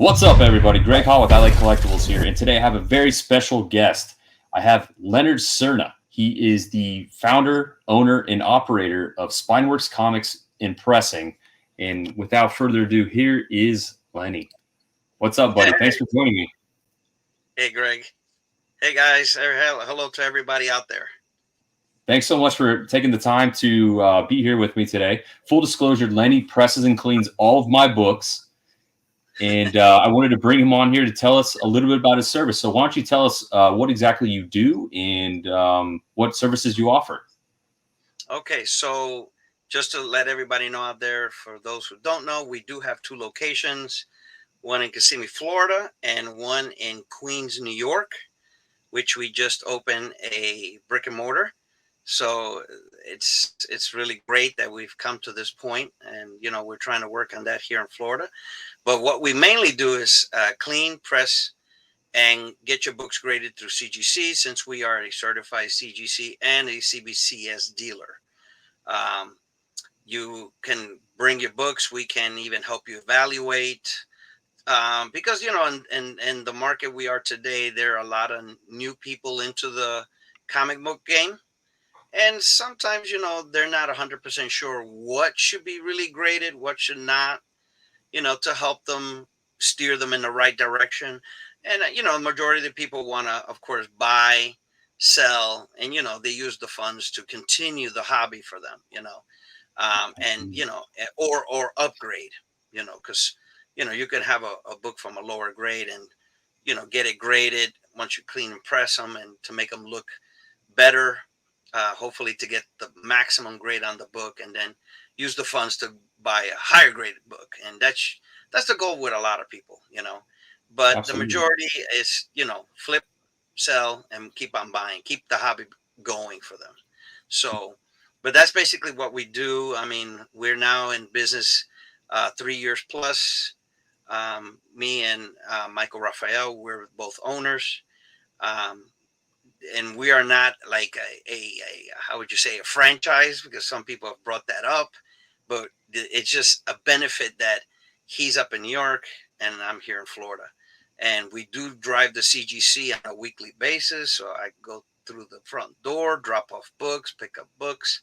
What's up, everybody? Greg Hall with I Like Collectibles here, and today I have a very special guest. I have Leonard Serna. He is the founder, owner, and operator of SpineWorks Comics and Pressing. And without further ado, here is Lenny. What's up, buddy? Thanks for joining me. Hey, Greg. Hey, guys. Hello to everybody out there. Thanks so much for taking the time to be here with me today. Full disclosure, Lenny presses and cleans all of my books. And I wanted to bring him on here to tell us a little bit about his service. So why don't you tell us what exactly you do and what services you offer? Okay, so just to let everybody know out there, for those who don't know, we do have two locations, one in Kissimmee, Florida, and one in Queens, New York, which we just opened a brick and mortar. So it's really great that we've come to this point, and we're trying to work on that here in Florida. But what we mainly do is clean, press, and get your books graded through CGC, since we are a certified CGC and a CBCS dealer. You can bring your books. We can even help you evaluate. Because, in the market we are today, there are a lot of new people into the comic book game. And sometimes, they're not 100% sure what should be really graded, what should not, to help them steer them in the right direction. And, the majority of the people want to, of course, buy, sell, and, they use the funds to continue the hobby for them, and, or upgrade, because, you can have a book from a lower grade and, get it graded once you clean and press them, and to make them look better, hopefully to get the maximum grade on the book, and then use the funds to buy a higher graded book. And that's the goal with a lot of people, but Absolutely. the majority is, flip, sell, and keep on buying, keep the hobby going for them. So, but that's basically what we do. I mean, we're now in business 3 years plus. Me and Michael Raphael, we're both owners. And we are not like a how would you say, a franchise, because some people have brought that up, but it's just a benefit that he's up in New York and I'm here in Florida, and we do drive the CGC on a weekly basis. So I go through the front door, drop off books, pick up books,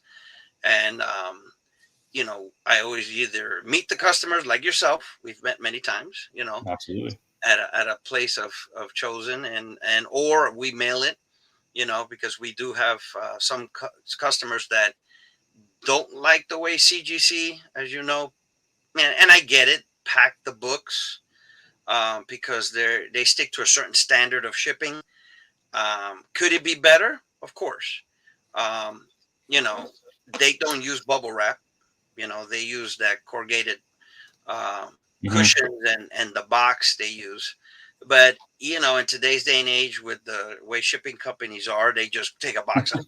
and I always either meet the customers like yourself. We've met many times, Absolutely. at a place of chosen, and or we mail it, because we do have some customers that don't like the way CGC, as you know, and I get it, pack the books, because they stick to a certain standard of shipping. Could it be better? Of course. Um, you know, they don't use bubble wrap. They use that corrugated cushions, and the box they use. But in today's day and age, with the way shipping companies are, they just take a box and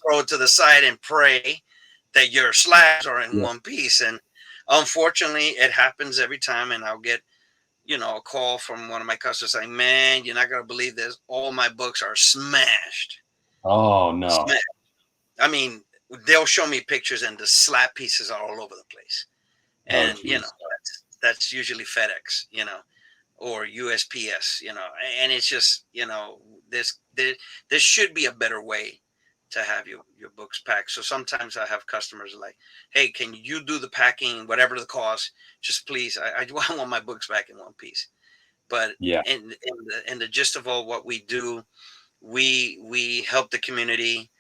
throw it to the side and pray that your slabs are in Yeah. one piece. And unfortunately, it happens every time. And I'll get a call from one of my customers saying, "Man, you're not gonna believe this. All my books are smashed." Oh, no. Smashed. I mean, they'll show me pictures, and the slab pieces are all over the place. And geez. that's usually FedEx, or USPS, and it's just, there should be a better way to have your books packed. So sometimes I have customers like, "Hey, can you do the packing, whatever the cost? Just please, I want my books back in one piece." But Yeah. in the gist of all what we do, we help the community,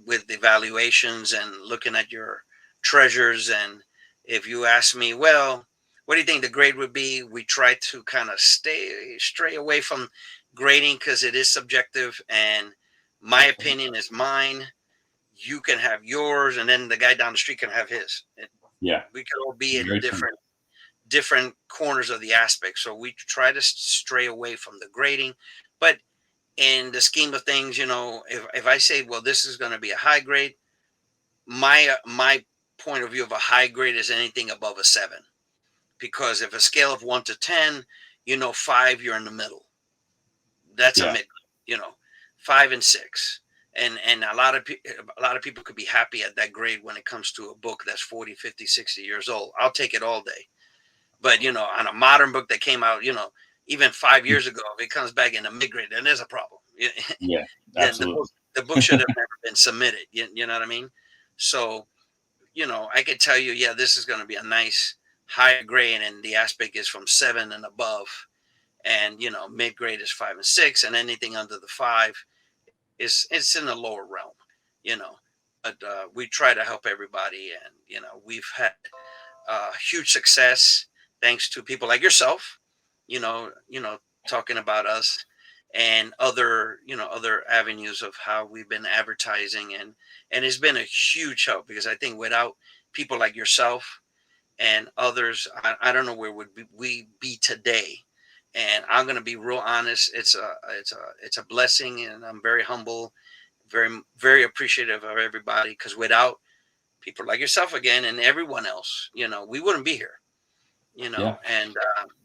with evaluations and looking at your treasures. And if you ask me, well, what do you think the grade would be? We try to kind of stray away from grading, because it is subjective, and my opinion is mine. You can have yours, and then the guy down the street can have his. Yeah. We could all be in Very true. different corners of the aspect. So we try to stray away from the grading. But in the scheme of things, if I say, well, this is going to be a high grade, my point of view of a high grade is anything above a 7. Because if a scale of 1 to 10, 5, you're in the middle. That's a Yeah. mid, 5 and 6. And a lot of people could be happy at that grade when it comes to a book that's 40, 50, 60 years old. I'll take it all day. But on a modern book that came out, even 5 years ago, if it comes back in the mid grade, then there's a problem. Yeah, Then the absolutely. book should have never been submitted. You know what I mean? So I could tell you, yeah, this is going to be a nice higher grade, and the aspect is from 7 and above, and mid grade is 5 and 6, and anything under the 5 is it's in the lower realm. You know, but we try to help everybody, and we've had huge success thanks to people like yourself. You know, you know, talking about us and other avenues of how we've been advertising, and it's been a huge help, because I think without people like yourself and others, I don't know where would we be today. And I'm going to be real honest, it's a blessing, and I'm very humble, very appreciative of everybody, because without people like yourself again and everyone else, we wouldn't be here. Yeah. And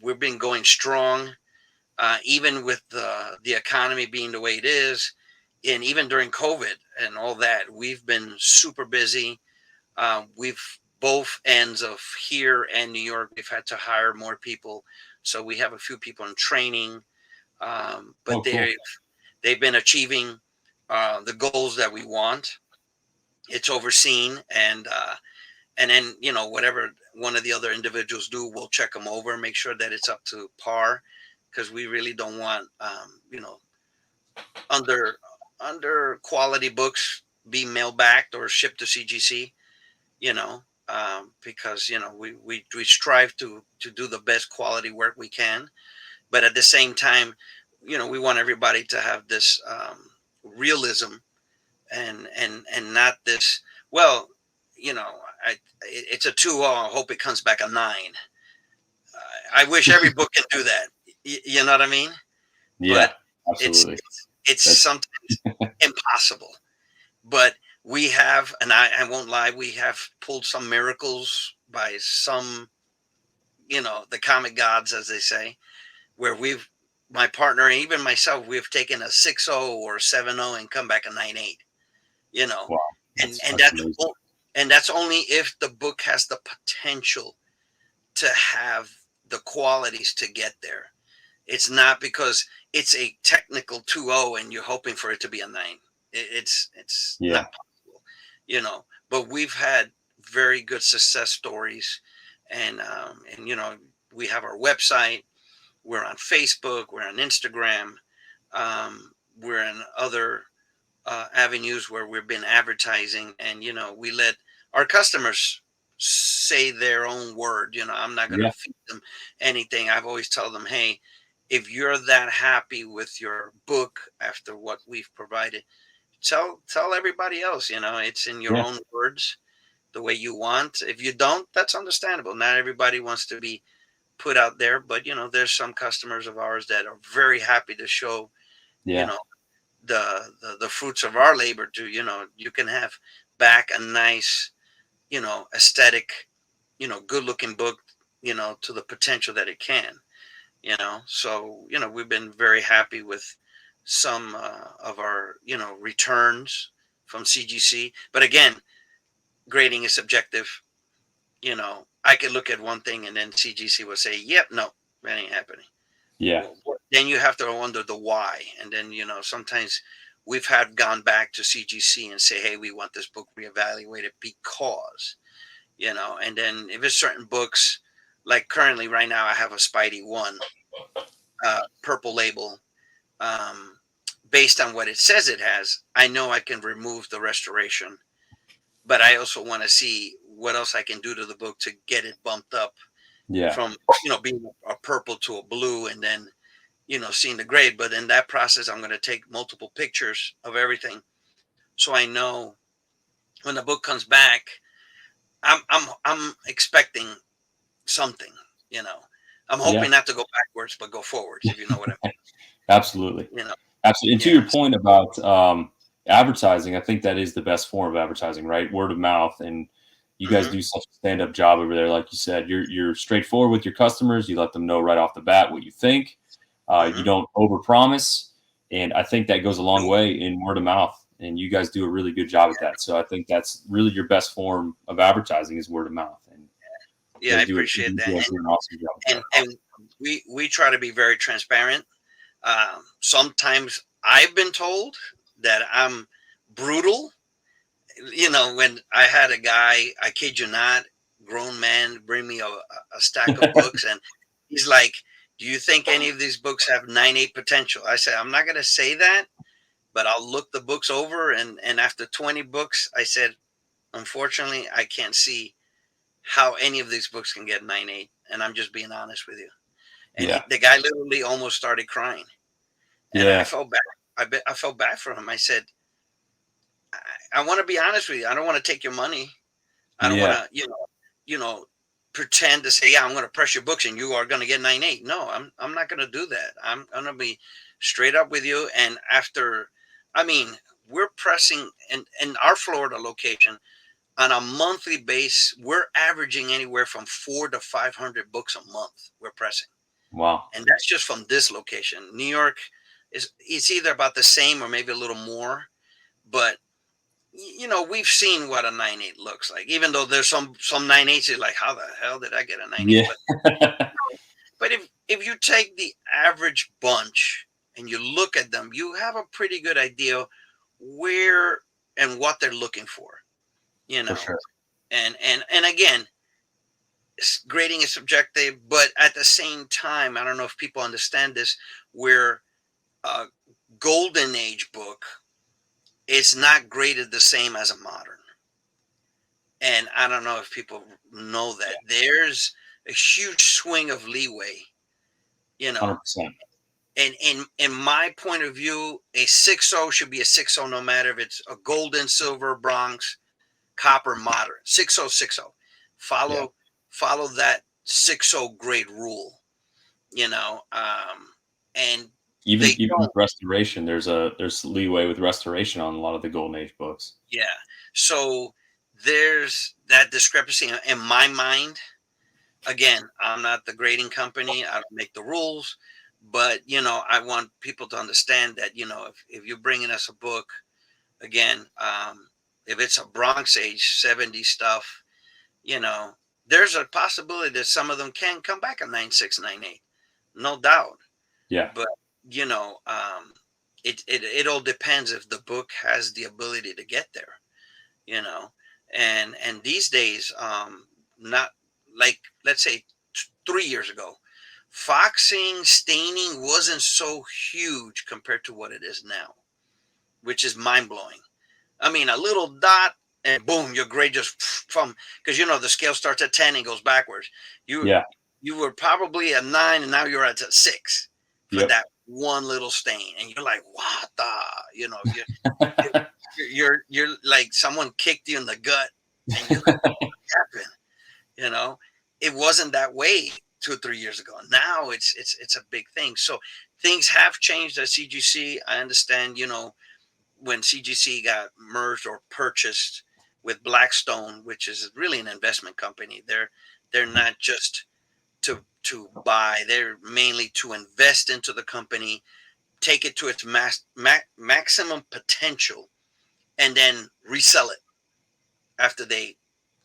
we've been going strong, even with the economy being the way it is, and even during COVID and all that, we've been super busy. We've both ends of here and New York, we've had to hire more people, so we have a few people in training, but Oh, cool. they've been achieving the goals that we want. It's overseen, and then whatever one of the other individuals do, we'll check them over, make sure that it's up to par, because we really don't want under quality books be mail backed or shipped to CGC. Because we strive to do the best quality work we can, but at the same time, we want everybody to have this realism, and not this, well, it's a 2. I hope it comes back a 9. I wish every book can do that. You know what I mean? Yeah, But it's absolutely. it's That's sometimes impossible. But we have, and I won't lie, we have pulled some miracles by some, the comic gods, as they say, where my partner and even myself, we've taken a 6.0 or 7.0 and come back a 9.8. You know, wow. and That's and that's that's amazing. and that's only if the book has the potential to have the qualities to get there. It's not because it's a technical 2.0 and you're hoping for it to be a 9. It's Yeah. not possible, But we've had very good success stories, and we have our website. We're on Facebook. We're on Instagram. We're in other avenues where we've been advertising, and we let our customers say their own word. I'm not going to Yeah. feed them anything. I've always tell them, hey, if you're that happy with your book after what we've provided, tell everybody else. It's in your Yeah. own words, the way you want. If you don't, that's understandable. Not everybody wants to be put out there, but there's some customers of ours that are very happy to show you Yeah. know the fruits of our labor, to you can have back a nice, aesthetic, good looking book, to the potential that it can. So we've been very happy with some of our returns from CGC, but again, grading is subjective. I could look at one thing and then CGC will say, yep, no, that ain't happening. Yeah. Well, then you have to wonder the why. And then, sometimes we've had gone back to CGC and say, hey, we want this book reevaluated because, and then if it's certain books, like currently right now, I have a Spidey 1 purple label. Based on what it says it has, I know I can remove the restoration, but I also want to see what else I can do to the book to get it bumped up Yeah. from, being a purple to a blue, and then seeing the grade. But in that process, I'm going to take multiple pictures of everything, so I know when the book comes back, I'm expecting something. You know, I'm Yeah. hoping not to go backwards, but go forwards. If you know what I Absolutely. mean. Absolutely. And to your Yes. point about advertising, I think that is the best form of advertising, right? Word of mouth. And you guys Hmm. do such a stand-up job over there. Like you said, you're straightforward with your customers. You let them know right off the bat what you think. You Hmm. don't overpromise. And I think that goes a long Nope. way in word of mouth. And you guys do a really good job at that. So I think that's really your best form of advertising is word of mouth. And Yeah, I appreciate you that. guys do an awesome job with that. And we try to be very transparent. Sometimes I've been told that I'm brutal. When I had a guy, I kid you not, grown man, bring me a stack of books, and he's like, "Do you think any of these books have 9.8 potential?" I said, "I'm not going to say that, but I'll look the books over." And after 20 books, I said, "Unfortunately, I can't see how any of these books can get 9.8." And I'm just being honest with you. And Yeah. the guy literally almost started crying, and I Yeah. felt bad. I felt bad for him. I said, I want to be honest with you. I don't want to take your money. I don't want Yeah. to, you know, pretend to say, yeah, I'm going to press your books and you are going to get 9.8. No, I'm not going to do that. I'm going to be straight up with you. And after, I mean, we're pressing in our Florida location on a monthly base. We're averaging anywhere from 400 to 500 books a month. We're pressing, Wow. and that's just from this location. New York it's either about the same or maybe a little more, but we've seen what a 9.8 looks like. Even though there's some 9.8s, you're like, how the hell did I get a 9.8? Yeah. But if you take the average bunch and you look at them, you have a pretty good idea where and what they're looking for. You For know, sure. and again, grading is subjective, but at the same time, I don't know if people understand this, where a golden age book is not graded the same as a modern. And I don't know if people know that there's a huge swing of leeway, you know. 100%. And in my point of view, a 6.0 should be a 6.0 no matter if it's a golden, silver, bronze, copper, modern. 6.0, 6.0. Yeah. Follow that 6.0 grade rule, and they Even with don't. restoration, there's leeway with restoration on a lot of the golden age books. Yeah. So there's that discrepancy in my mind. Again, I'm not the grading company. I don't make the rules, but I want people to understand that if you're bringing us a book, again, if it's a Bronx age 70 stuff, you know, there's a possibility that some of them can come back a 9.6, 9.8, no doubt. Yeah. But you know, um, it all depends if the book has the ability to get there. You know, and these days, not like, let's say 3 years ago, foxing, staining wasn't so huge compared to what it is now, which is mind blowing. I mean, a little dot and boom, your grade just from, because the scale starts at 10 and goes backwards. You Yeah. you were probably a 9 and now you're at a 6 for Yep. that one little stain, and you're like, what the, you you're like someone kicked you in the gut, and you're like, what happened? You know, it wasn't that way 2 or 3 years ago. Now it's a big thing. So things have changed at CGC. I understand. When CGC got merged or purchased with Blackstone, which is really an investment company, they're not just to buy; they're mainly to invest into the company, take it to its maximum potential, and then resell it after they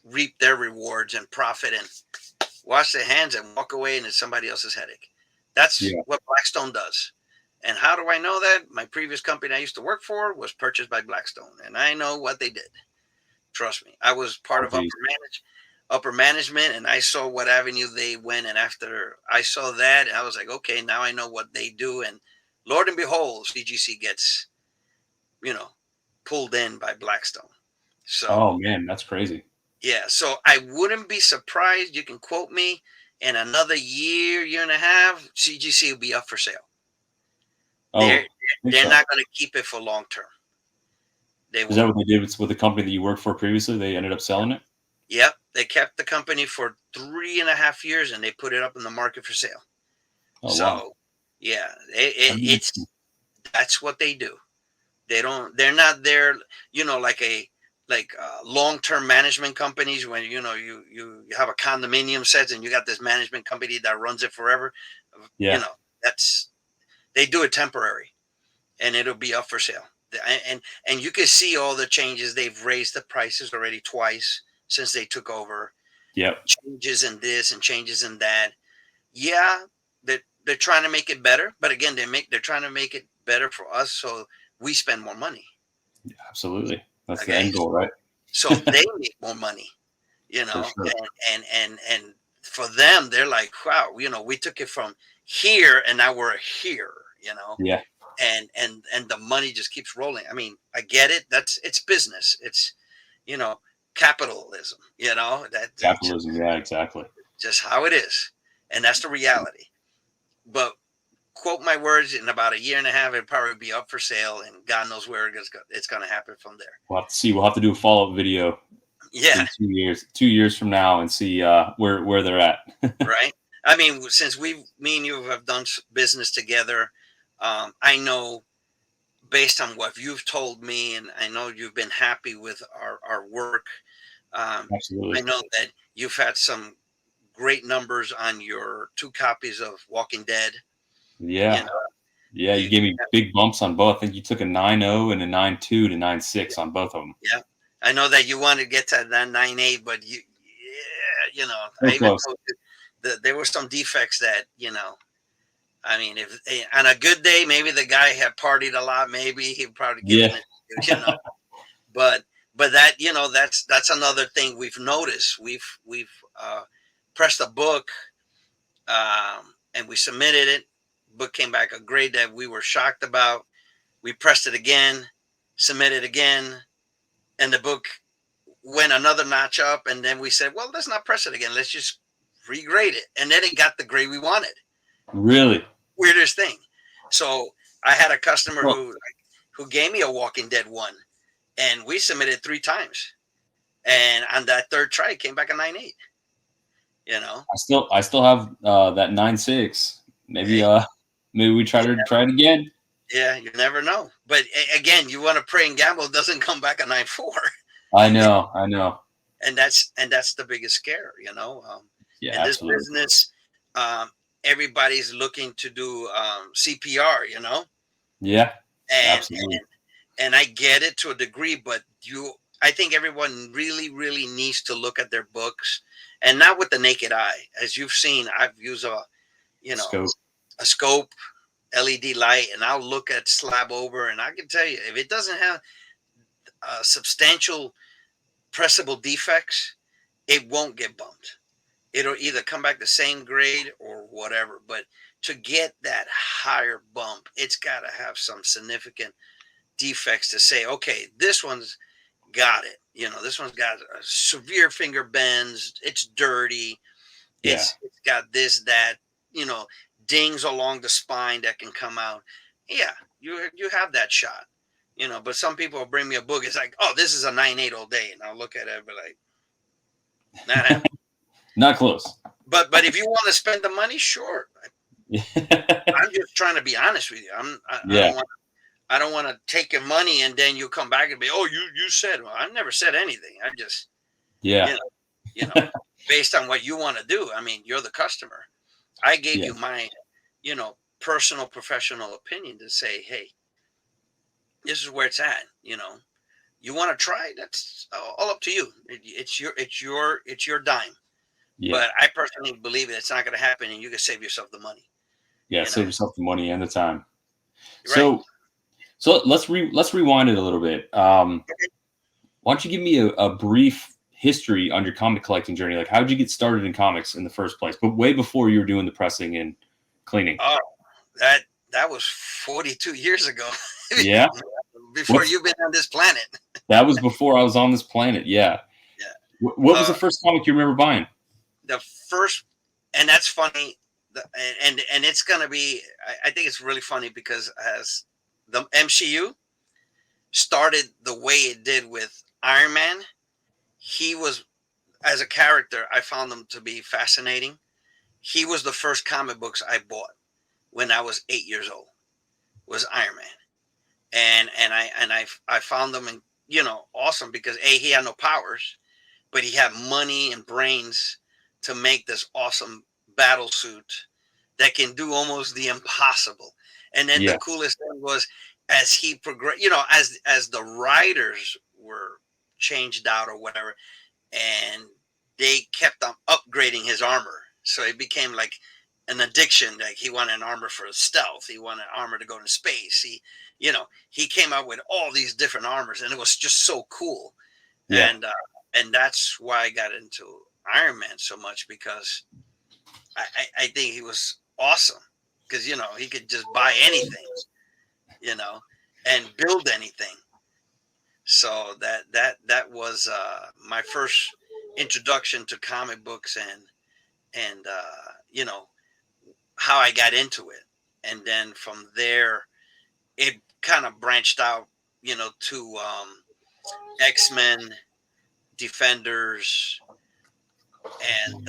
reap their rewards and profit and wash their hands and walk away, and it's somebody else's headache. That's Yeah. what Blackstone does. And how do I know that? My previous company I used to work for was purchased by Blackstone, and I know what they did. Trust me. I was part Oh, of geez. upper management, and I saw what avenue they went. And after I saw that, I was like, okay, now I know what they do. And Lord and behold, CGC gets, you know, pulled in by Blackstone. Oh So man, that's crazy. yeah, so I wouldn't be surprised. You can quote me in another year, year and a half, CGC will be up for sale. Oh, They're I think they're so. not going to keep it for long term. They Is that won't. what they did with the company that you worked for previously? They ended up selling it? Yep, they kept the company for 3.5 years, and they put it up in the market for sale. Oh wow. So yeah, That'd be interesting. it's that's what they do. They're not there, like long-term management companies when you have a condominium sets and you got this management company that runs it forever. You Yeah. know, that's they do it temporary, and it'll be up for sale. And you can see all the changes. They've raised the prices already twice since they took over. Yep. changes in this and changes in that. Yeah, they're trying to make it better, but again, they're trying to make it better for us, so we spend more money. Absolutely. That's the Okay, end goal, right? so they make more money, For sure. and for them, they're like, wow, we took it from here and now we're here, Yeah. and the money just keeps rolling. I mean, I get it. It's business. It's you know capitalism. That's Capitalism. Yeah, exactly. just how it is, and that's the reality. But quote my words, in about a year and a half, it'll probably be up for sale, and God knows where it's going to happen from there. We'll have to see. We'll have to do a follow-up video Yeah, in 2 years from now and see where they're at. right. I mean, since me and you have done business together, I know based on what you've told me, and I know you've been happy with our work. I Absolutely. know that you've had some great numbers on your 2 copies of Walking Dead. You Yeah. know, Yeah, you you, gave me big bumps on both. I think you took a 9.0 and a 9.2 to 9.6 on both of them. yeah. I know that you want to get to that 9.8, but So I even close. told you that there were some defects that I mean, if on a good day, maybe the guy had partied a lot, maybe he'd probably given Yeah. it. But that that's another thing we've noticed. We've pressed a book, and we submitted it. Book came back a grade that we were shocked about. We pressed it again, submitted again, and the book went another notch up. And then we said, well, let's not press it again. Let's just regrade it. And then it got the grade we wanted. Really? Weirdest thing. So I had a customer Well, who gave me a Walking Dead one, and we submitted 3 times. And on that third try, it came back a 9.8. I still have that 9.6. Maybe Hey, maybe we try it again. yeah, you never know. But again, you want to pray and gamble, it doesn't come back a 9.4. I know. And that's the biggest scare. Yeah, In this absolutely. business, everybody's looking to do CPR. Yeah, and absolutely. and I get it to a degree, but I think everyone really, really needs to look at their books, and not with the naked eye. As you've seen, I've used you know, Scope. a scope, LED light, and I'll look at slab over, and I can tell you if it doesn't have substantial pressable defects, it won't get bumped. It'll either come back the same grade or whatever. But to get that higher bump, it's got to have some significant defects to say, okay, this one's got it. This one's got severe finger bends. It's dirty. Yeah. It's got this, that, dings along the spine that can come out. Yeah, you have that shot. But some people will bring me a book. It's like, oh, this is a 9.8 all day. And I'll look at it and be like, not happening. Not close. But if you want to spend the money, sure. I'm just trying to be honest with you. I don't want to take your money and then you come back and be, oh, you said. Well, I never said anything. I just, Yeah. Based on what you want to do. I mean, you're the customer. I gave Yeah. you my, personal, professional opinion to say, hey, this is where it's at. You want to try? That's all up to you. It's your dime. Yeah. But I personally believe it's not going to happen, and you can save yourself the money. Yeah. Save yourself the money and the time. Right. So let's rewind it a little bit. Why don't you give me a brief history on your comic collecting journey? Like, how did you get started in comics in the first place? But way before you were doing the pressing and cleaning. Oh, that was 42 years ago. Yeah. Before you've been on this planet. That was before I was on this planet. Yeah. Yeah. What was the first comic you remember buying? The first, and that's funny, and it's gonna be. I think it's really funny because as the MCU started the way it did with Iron Man, he was, as a character, I found him to be fascinating. He was the first comic books I bought when I was 8 years old. Was Iron Man, and I found them awesome because he had no powers, but he had money and brains to make this awesome battle suit that can do almost the impossible. And then the coolest thing was as he progressed, as the writers were changed out or whatever, and they kept on upgrading his armor. So it became like an addiction. Like he wanted an armor for stealth. He wanted armor to go to space. He came out with all these different armors, and it was just so cool. Yeah. And that's why I got into Iron Man so much, because I think he was awesome, because he could just buy anything, and build anything. So that was my first introduction to comic books, and how I got into it. And then from there it kind of branched out, to X-Men, Defenders, and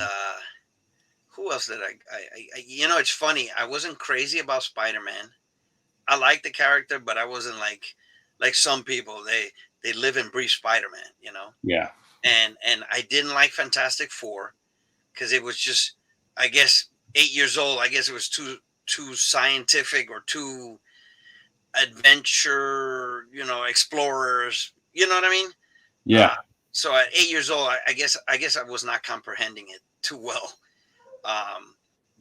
who else did it's funny, I wasn't crazy about Spider-Man. I liked the character, but I wasn't like some people. They live and breathe Spider-Man, Yeah. and I didn't like Fantastic Four, because it was just, I guess, 8 years old. I guess it was too scientific, or too adventure, explorers. You know what I mean? Yeah. So at 8 years old, I guess I was not comprehending it too well.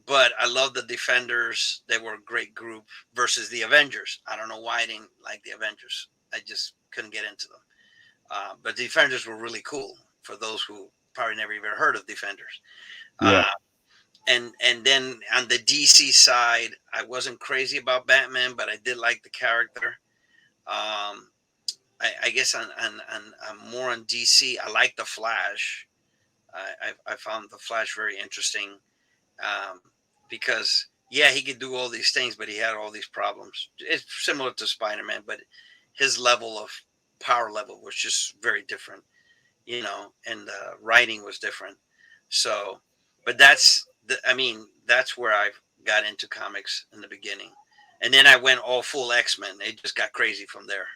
But I love the Defenders. They were a great group versus the Avengers. I don't know why I didn't like the Avengers. I just couldn't get into them. But the Defenders were really cool, for those who probably never even heard of Defenders. Yeah. And then on the DC side, I wasn't crazy about Batman, but I did like the character. I guess I'm more on DC. I like the Flash. I found the Flash very interesting, because he could do all these things, but he had all these problems. It's similar to Spider-Man, but his level of power level was just very different, and the writing was different. So, but that's where I got into comics in the beginning. And then I went all full X-Men. They just got crazy from there.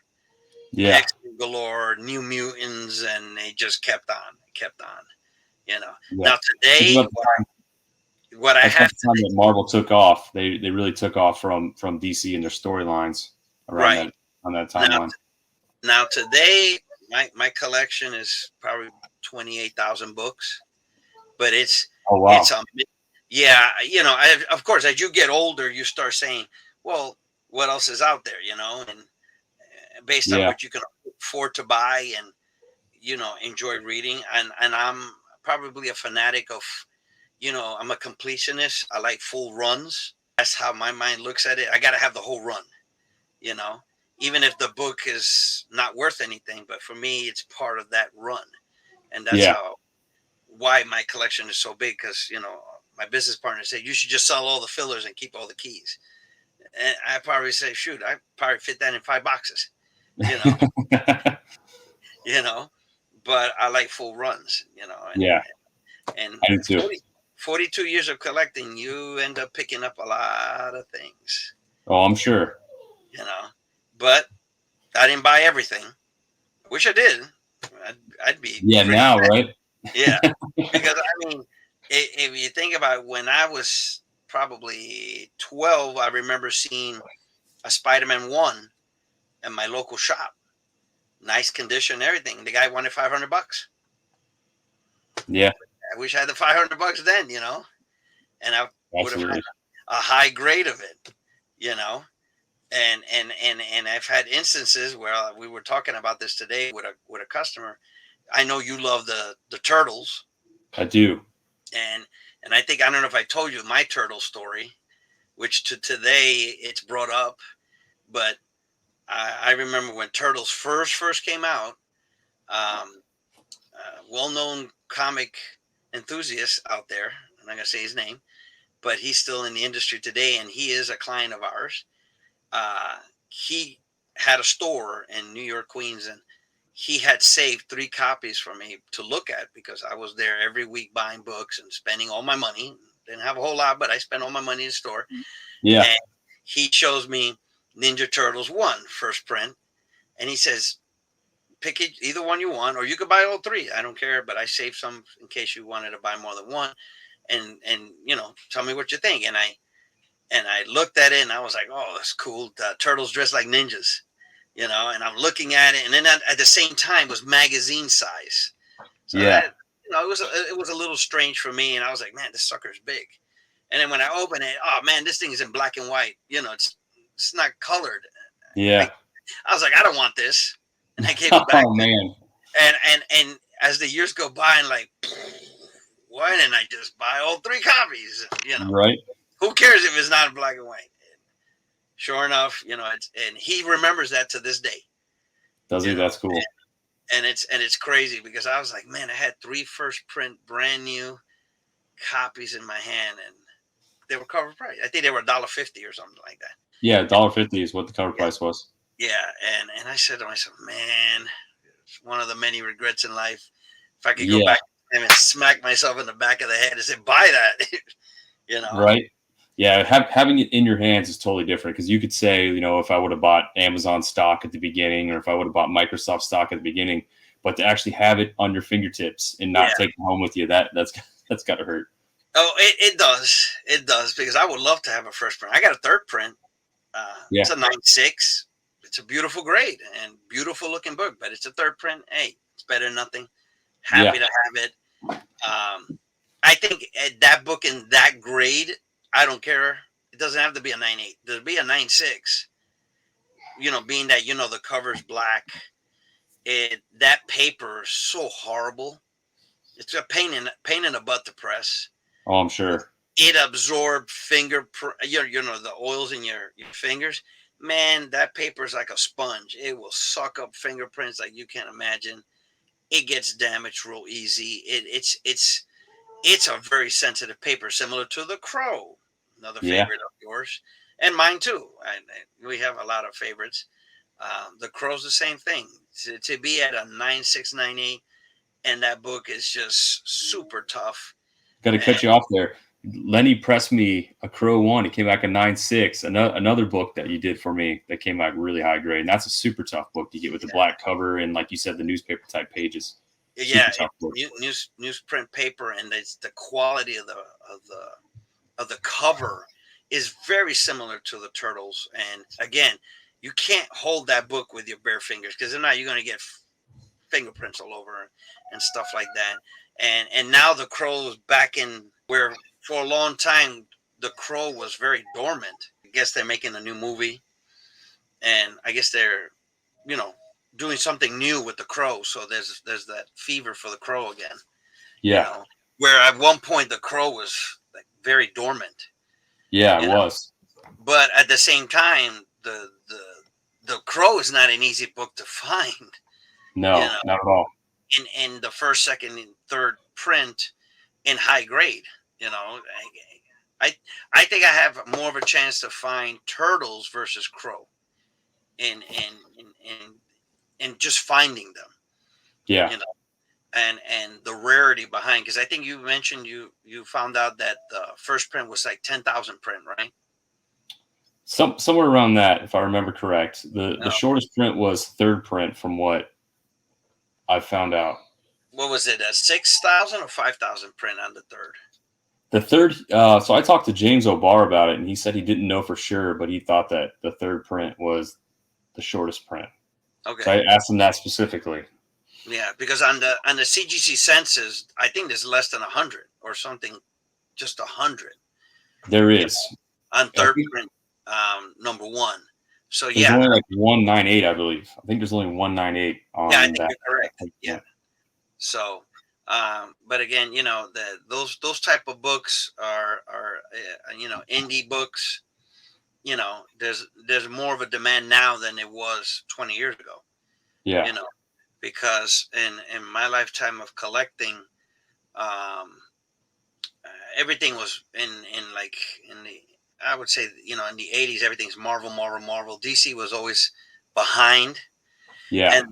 Yeah. X-Men galore, New Mutants, and they just kept on. Yeah. Now today, what I That's have the time that Marvel took off. They really took off from DC and their storylines around on that timeline. Now today, my collection is probably 28,000 books, but it's Oh wow. Yeah, of course, as you get older, you start saying, well, what else is out there, and based on what you can afford to buy and, enjoy reading. And I'm probably a fanatic of, I'm a completionist. I like full runs. That's how my mind looks at it. I got to have the whole run, even if the book is not worth anything. But for me, it's part of that run. And that's why my collection is so big, because, my business partner said, you should just sell all the fillers and keep all the keys. And I probably say, shoot, I probably fit that in 5 boxes, but I like full runs, and I do too. 42 years of collecting, you end up picking up a lot of things. Oh, I'm sure. But I didn't buy everything. I wish I did. I'd be now, right? Yeah, because if you think about it, when I was probably 12, I remember seeing a Spider-Man 1 at my local shop. Nice condition, everything. The guy wanted $500. Yeah. I wish I had the $500 then, and I would have had a high grade of it, and I've had instances where we were talking about this today with a customer. I know you love the turtles. I do. And I think, I don't know if I told you my turtle story, which today it's brought up, but I remember when Turtles first came out, well-known comic enthusiast out there, I'm not going to say his name, but he's still in the industry today, and he is a client of ours. He had a store in New York, Queens, and he had saved 3 copies for me to look at, because I was there every week buying books and spending all my money. Didn't have a whole lot, but I spent all my money in the store. Yeah. And he shows me Ninja Turtles 1, first print. And he says, pick it, either one you want, or you could buy all 3. I don't care, but I saved some in case you wanted to buy more than one. And tell me what you think. And I looked at it, and I was like, oh, that's cool. The turtles dressed like ninjas. And I'm looking at it, and then at the same time was magazine size. So No, it was a little strange for me, and I was like, man, this sucker's big. And then when I open it, oh man, this thing is in black and white. It's not colored. I Yeah. I was like, I don't want this, and I gave it back. Oh man. And as the years go by, and like, why didn't I just buy all 3 copies? Right. Who cares if it's not in black and white? Sure enough, and he remembers that to this day. Does he? That's cool. And it's crazy because I was like, man, I had 3 first print brand new copies in my hand, and they were cover price. I think they were $1.50 or something like that. Yeah, $1.50 is what the cover price was. Yeah, and I said to myself, man, it's one of the many regrets in life. If I could go back and smack myself in the back of the head and say, buy that, Right. Yeah, having it in your hands is totally different because you could say, if I would have bought Amazon stock at the beginning or if I would have bought Microsoft stock at the beginning, but to actually have it on your fingertips and not take it home with you, that's got to hurt. Oh, it does. It does, because I would love to have a first print. I got a third print. It's a 9.6. It's a beautiful grade and beautiful looking book, but it's a third print. Hey, it's better than nothing. Happy to have it. I think that book in that grade, I don't care. It doesn't have to be a 9.8. There'll be a 9.6. Being that the cover's black. That paper is so horrible. It's a pain in the butt to press. Oh, I'm sure. It absorbed the oils in your fingers. Man, that paper is like a sponge. It will suck up fingerprints like you can't imagine. It gets damaged real easy. It's a very sensitive paper, similar to the Crow, another favorite of yours, and mine too. We have a lot of favorites. The Crow's the same thing. To be at a 9.6, 9.8, and that book is just super tough. Got to cut you off there. Lenny pressed me a Crow 1. It came back a 9.6. Another book that you did for me that came out really high grade. And that's a super tough book to get with the black cover and, like you said, the newspaper type pages. Newsprint paper, and the quality of the cover is very similar to the Turtles. And again, you can't hold that book with your bare fingers because if not, you're going to get fingerprints all over and stuff like that. And now the Crow is back in where for a long time the Crow was very dormant. I guess they're making a new movie, and I guess they're doing something new with the Crow. So there's that fever for the Crow again. Yeah. Where at one point the Crow was like very dormant. Yeah, it was. But at the same time, the Crow is not an easy book to find. No, not at all. In the first, second, and third print in high grade, I think I have more of a chance to find Turtles versus Crow, in just finding them. Yeah. And the rarity behind, because I think you mentioned you found out that the first print was like 10,000 print, right? Somewhere around that, if I remember correct. The shortest print was third print from what I found out. What was it, a 6,000 or 5,000 print on the third? The third, so I talked to James O'Barr about it, and he said he didn't know for sure, but he thought that the third print was the shortest print. Okay. So I asked him that specifically. Yeah, because on the CGC census, I think there's less than 100 or something, just 100. There is. On third print, number 1. So there's only like 198, I believe. I think there's only 198 on I think that. you're correct. Yeah. So, but again, those type of books are indie books. There's more of a demand now than it was 20 years ago. Yeah. Because in my lifetime of collecting, everything was in the, I would say, in the 80s, everything's Marvel. DC was always behind. Yeah.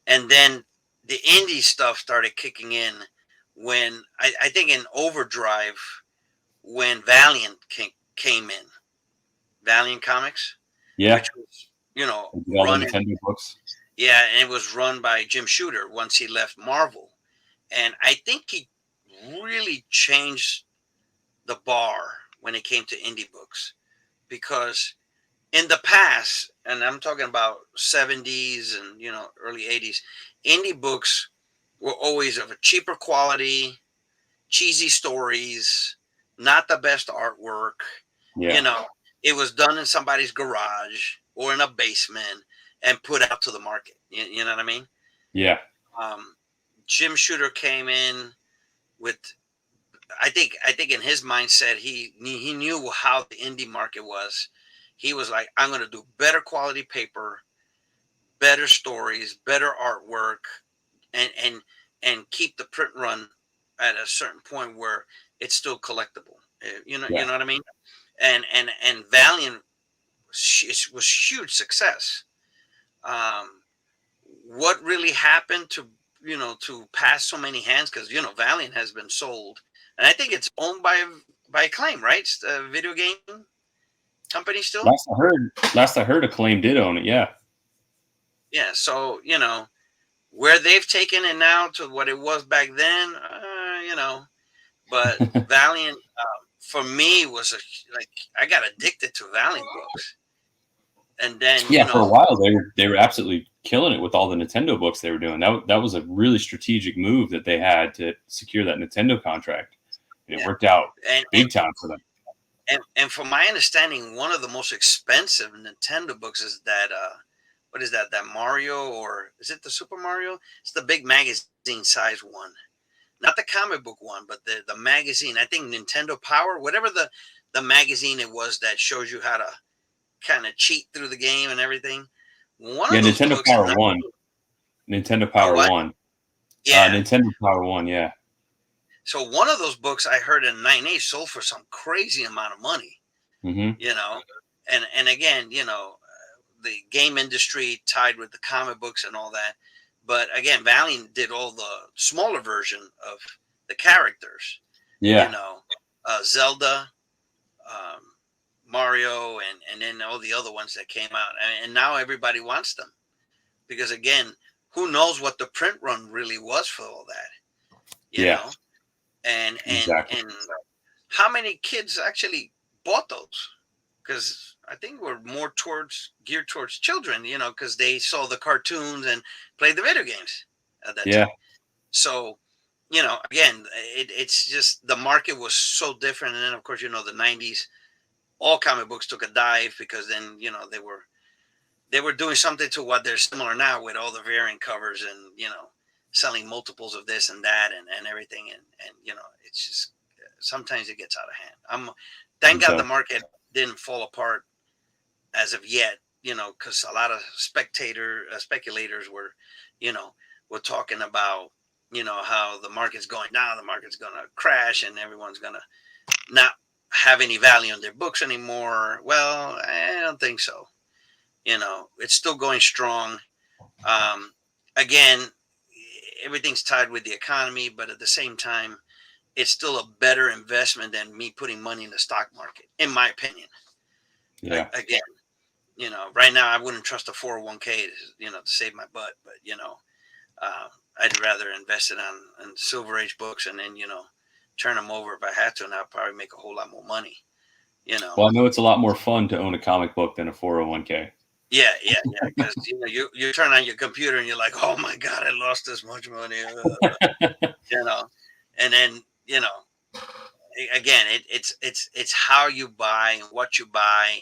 And then the indie stuff started kicking in when I think in Overdrive, when Valiant came in, Valiant Comics. Yeah. Which was, all the Nintendo books. Yeah, and it was run by Jim Shooter once he left Marvel. And I think he really changed the bar when it came to indie books. Because in the past, and I'm talking about 70s and, early 80s, indie books were always of a cheaper quality, cheesy stories, not the best artwork. You Yeah. know, it was done in somebody's garage or in a basement and put out to the market. You know what I mean? Yeah. Um, Jim Shooter came in with, I think in his mindset, he knew how the indie market was. He was like, I'm going to do better quality paper, better stories, better artwork, and keep the print run at a certain point where it's still collectible. You Yeah. know what I mean? And Valiant was huge success. Um, what really happened to to pass so many hands? Because Valiant has been sold, and I think it's owned by Acclaim, right? It's a video game company still. Last I heard, Acclaim did own it. Yeah. Yeah, so where they've taken it now to what it was back then, but Valiant for me was like I got addicted to Valiant books, and then Yeah, for a while they were absolutely killing it with all the Nintendo books they were doing. That was a really strategic move that they had to secure that Nintendo contract, and it yeah, worked out and big time for them. from my understanding, one of the most expensive Nintendo books is that what is that? That Mario, or is it the Super Mario? It's the big magazine size one, not the comic book one, but the magazine. I think Nintendo Power, whatever the magazine it was that shows you how to kind of cheat through the game and everything. One Yeah, of those Nintendo books, Power One. Nintendo oh Power what? One. Yeah. Nintendo Power One. Yeah. So one of those books I heard in 9.8 sold for some crazy amount of money. Hmm. You know, and again, the game industry tied with the comic books and all that. But again, Valiant did all the smaller version of the characters. You Yeah. know, Zelda, um, Mario, and then all the other ones that came out, and now everybody wants them because again, who knows what the print run really was for all that, you Yeah. know, and and Exactly. and how many kids actually bought those? Because I think we're more geared towards children, because they saw the cartoons and played the video games at that Yeah. time. So, again, it's just the market was so different, and then of course, the '90s, all comic books took a dive because then they were doing something to what they're similar now with all the variant covers and selling multiples of this and that and everything, and it's just sometimes it gets out of hand. Thank And God the so, market didn't fall apart as of yet, because a lot of speculators were, you know, were talking about, how the market's going down, the market's going to crash, and everyone's going to not have any value in their books anymore. Well, I don't think so. It's still going strong. Um, Again, everything's tied with the economy, but at the same time, it's still a better investment than me putting money in the stock market, in my opinion. yeah. Again, right now I wouldn't trust a 401k, to save my butt, but uh, I'd rather invest it on Silver Age books and then turn them over if I had to, and I'd probably make a whole lot more money. Well, I know it's a lot more fun to own a comic book than a 401k. Yeah, yeah, yeah. Because you turn on your computer and you're like, oh my god, I lost this much money, you know, and then again, it's how you buy and what you buy,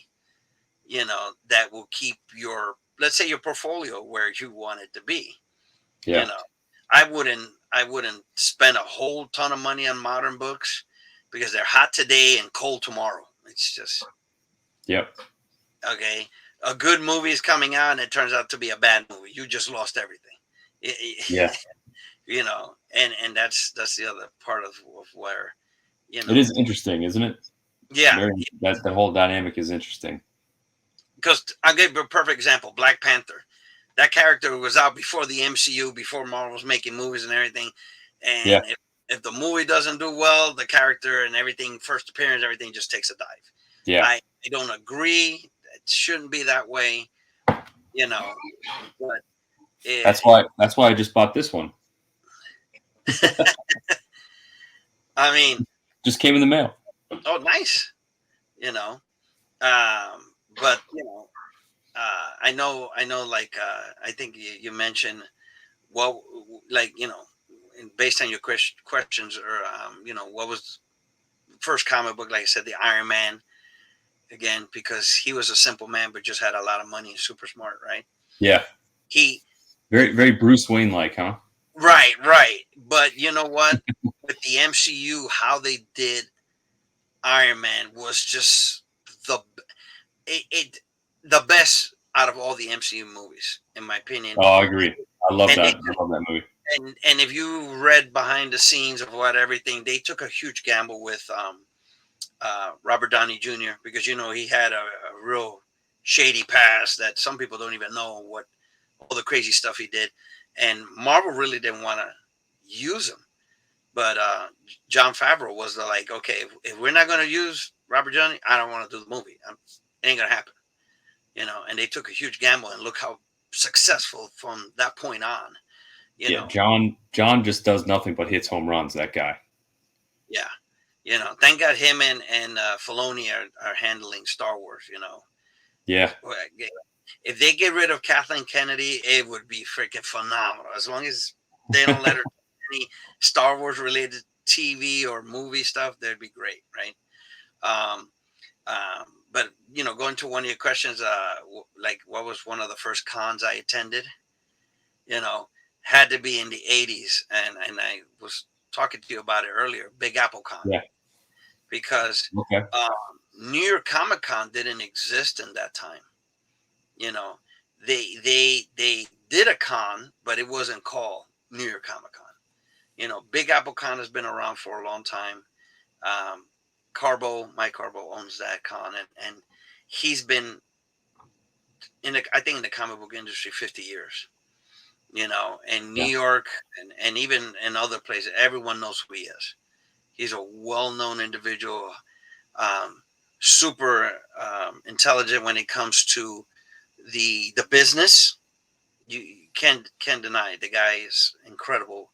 that will keep your, let's say, your portfolio where you want it to be. You Yeah. know, I wouldn't spend a whole ton of money on modern books because they're hot today and cold tomorrow. It's just Yep. okay. A good movie is coming out and it turns out to be a bad movie. You just lost everything. Yeah. And that's the other part of where It is interesting, isn't it? yeah, Very, that the whole dynamic is interesting. because I'll give you a perfect example. Black Panther. That character was out before the MCU, before Marvel was making movies and everything. Yeah. And if the movie doesn't do well, the character and everything, first appearance, everything just takes a dive. Yeah. I don't agree. It shouldn't be that way, but That's it, why I just bought this one. I mean, Just came in the mail. oh, nice, but I know, like I think you mentioned, well, like based on your questions, or what was the first comic book? Like I said, the Iron Man. Again, because he was a simple man, but just had a lot of money and super smart, right? Yeah. He Very, very Bruce Wayne like, huh? right. But you know what? With the MCU, how they did Iron Man was just the the best out of all the MCU movies, in my opinion. Oh, I agree. I love And that. I love that movie. and if you read behind the scenes of what everything, they took a huge gamble with Robert Downey Jr. because he had a real shady past that some people don't even know what all the crazy stuff he did, and Marvel really didn't want to use him. But John Favreau was like, okay, if we're not going to use Robert Downey, I don't want to do the movie. It ain't gonna happen, And they took a huge gamble, and look how successful from that point on. Yeah, John just does nothing but hits home runs. That guy. Yeah. Thank God him and Filoni are handling Star Wars. Yeah. If they get rid of Kathleen Kennedy, it would be freaking phenomenal. As long as they don't let her do any Star Wars related TV or movie stuff, that'd be great, right? But going to one of your questions, like what was one of the first cons I attended? Had to be in the '80s, and I was talking to you about it earlier. Big Apple Con. Yeah. Because Okay. New York Comic Con didn't exist in that time. They did a con, but it wasn't called New York Comic Con. Big Apple Con has been around for a long time. Mike Carbo owns that con, and he's been in the comic book industry 50 years. In New York and even in other places, everyone knows who he is. He's a well-known individual, super intelligent when it comes to the business. You can't deny it. The guy is incredible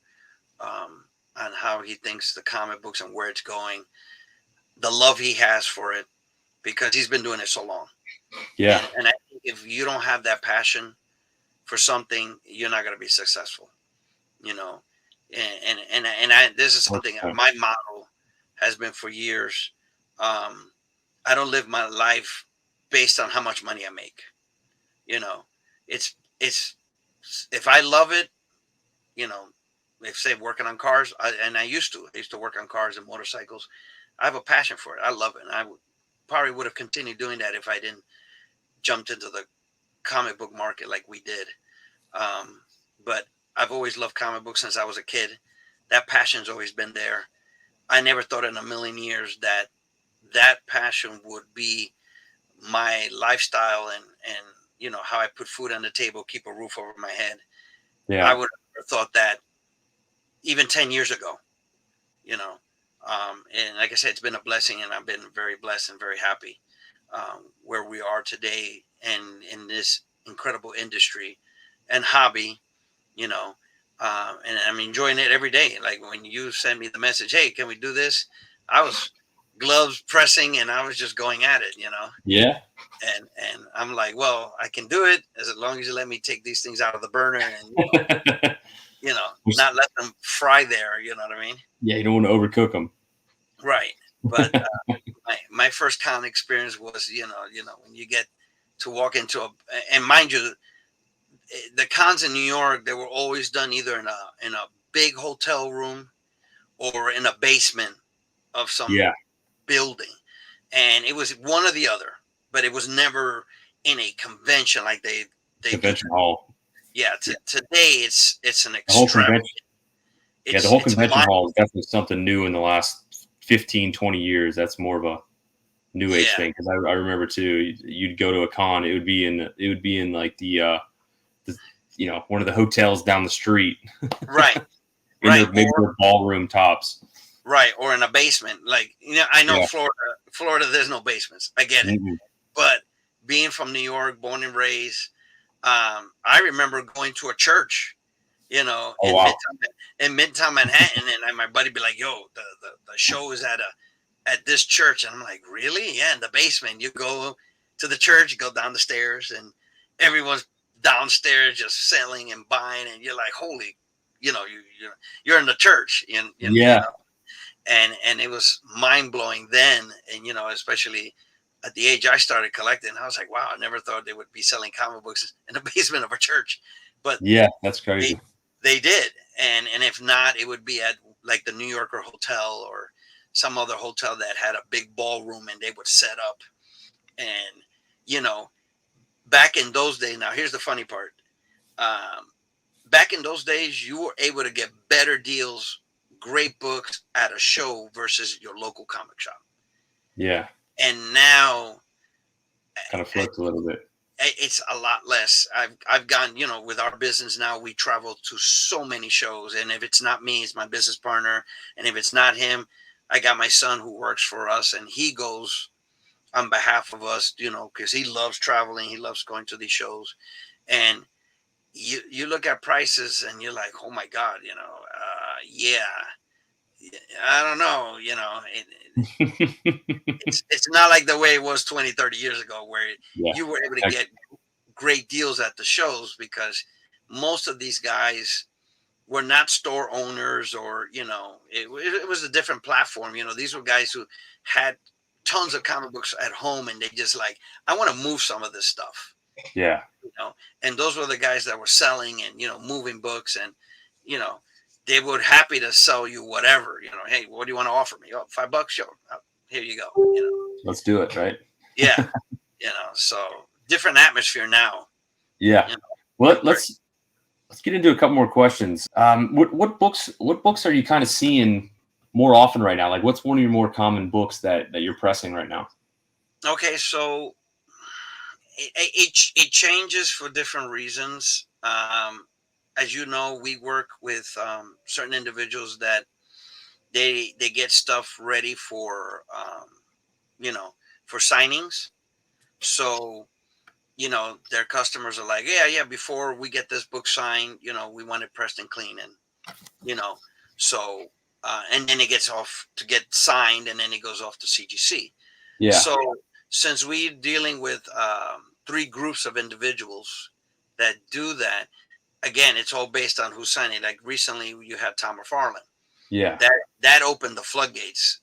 on how he thinks the comic books and where it's going, the love he has for it, because he's been doing it so long. Yeah. And I think if you don't have that passion for something, you're not going to be successful. This is something my motto has been for years. I don't live my life based on how much money I make. It's if I love it, if say working on cars, I used to work on cars and motorcycles. I have a passion for it. I love it. And I probably would have continued doing that if I didn't jumped into the comic book market like we did. But I've always loved comic books since I was a kid. That passion's always been there. I never thought in a million years that passion would be my lifestyle and how I put food on the table, keep a roof over my head. Yeah. I would have never thought that even 10 years ago, and like I said, it's been a blessing, and I've been very blessed and very happy where we are today and in this incredible industry and hobby, and I'm enjoying it every day. Like when you send me the message, hey, can we do this? I was gloves pressing and I was just going at it, Yeah. And I'm like, well, I can do it as long as you let me take these things out of the burner and, not let them fry there. You know what I mean? Yeah. You don't want to overcook them. Right. But my first con experience was, when you get to walk into and mind you, the cons in New York, they were always done either in a big hotel room or in a basement of some building, and it was one or the other, but it was never in a convention like they Convention hall. Yeah, today it's an extravagant. The whole convention hall is definitely something new in the last 15, 20 years. That's more of a new age thing, because I remember too. You'd go to a con, it would be in like the one of the hotels down the street, right? Maybe the ballroom tops, right, or in a basement. Like I know Florida, there's no basements. I get it, but being from New York, born and raised, I remember going to a church, in Midtown Manhattan, and my buddy be like, "Yo, the show is at this church," and I'm like, "Really? Yeah, in the basement. You go to the church, you go down the stairs, and everyone's downstairs just selling and buying, and you're like, holy, you're in the church, Yeah. and it was mind blowing then, and especially at the age I started collecting, I was like, wow, I never thought they would be selling comic books in the basement of a church, but Yeah. That's they crazy. they did, and if not, it would be at like the New Yorker Hotel or some other hotel that had a big ballroom, and they would set up, and you know, back in those days. Now, here's the funny part. Um, Back in those days, you were able to get better deals, great books at a show versus your local comic shop. Yeah. And now Kind of flipped a little bit. it's a lot less. I've gone, with our business now, we travel to so many shows, and if it's not me, it's my business partner, and if it's not him, I got my son who works for us, and he goes on behalf of us, because he loves traveling, he loves going to these shows, and you look at prices and you're like, oh my god, yeah, I don't know, it's not like the way it was 20, 30 years ago, where Yeah. you were able to get great deals at the shows, because most of these guys were not store owners, or it was a different platform. These were guys who had tons of comic books at home, and they just like, I want to move some of this stuff, Yeah. and those were the guys that were selling and moving books, and you know they were happy to sell you whatever. Hey, what do you want to offer me? Oh, $5, sure, here you go. Let's do it. Right. Yeah. So different atmosphere now. Yeah. you know, Well, where- let's get into a couple more questions. What books are you kind of seeing more often right now? Like, what's one of your more common books that you're pressing right now? okay, so it changes for different reasons. As you know, we work with certain individuals that they get stuff ready for for signings. So their customers are like, yeah, before we get this book signed, we want it pressed and clean, and so and then it gets off to get signed, and then it goes off to CGC. Yeah. So since we're dealing with three groups of individuals that do that, again, it's all based on who's signing. Like recently, you had Tom McFarlane. Yeah. That opened the floodgates.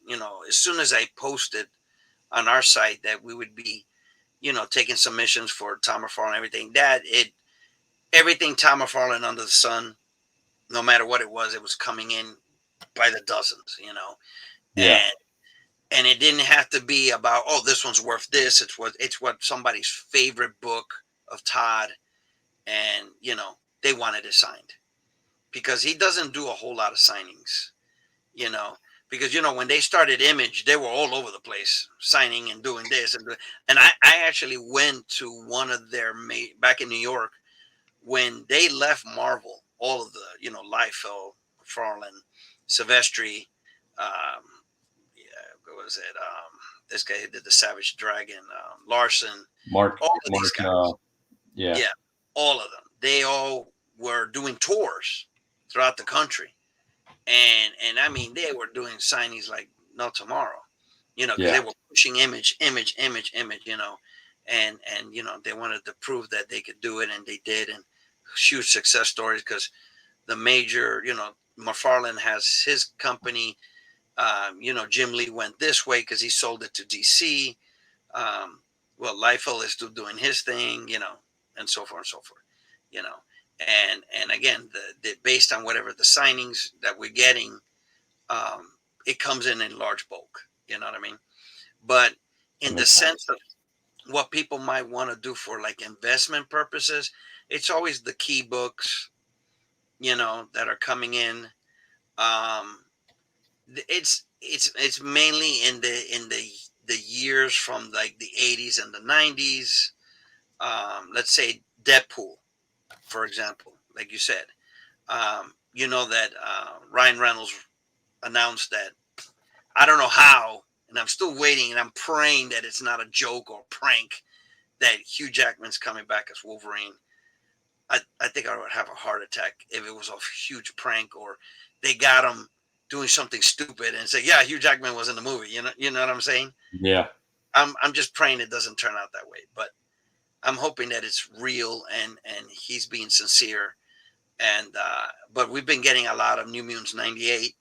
As soon as I posted on our site that we would be, taking submissions for Tom McFarlane, everything Tom McFarlane under the sun, no matter what it was coming in by the dozens. Yeah. And it didn't have to be about, oh, this one's worth this. It's what somebody's favorite book of Todd, and they wanted it signed, because he doesn't do a whole lot of signings, because when they started Image, they were all over the place signing and doing this, and I actually went to one of their back in New York when they left Marvel, all of the Liefeld, McFarlane, Silvestri, what was it? This guy who did the Savage Dragon, Larson, Mark. all of these guys. Yeah. Yeah, all of them. They all were doing tours throughout the country, and I mean, they were doing signings like no tomorrow, because they were pushing image, and they wanted to prove that they could do it, and they did, and huge success stories, because the major, McFarlane has his company. Jim Lee went this way because he sold it to DC. Well, Liefeld is still doing his thing, and so forth and so forth, and again, the based on whatever the signings that we're getting, it comes in large bulk. You know what I mean? But in the sense of what people might want to do for like investment purposes, it's always the key books, that are coming in. It's mainly in the years from like the 80s and the 90s. Let's say Deadpool, for example, like you said. That Ryan Reynolds announced that, I don't know how, and I'm still waiting, and I'm praying that it's not a joke or prank, that Hugh Jackman's coming back as Wolverine. I think I would have a heart attack if it was a huge prank, or they got him doing something stupid and say, yeah, Hugh Jackman was in the movie. You know what I'm saying? Yeah. I'm just praying it doesn't turn out that way, but I'm hoping that it's real and he's being sincere, and but we've been getting a lot of New Mutants 98,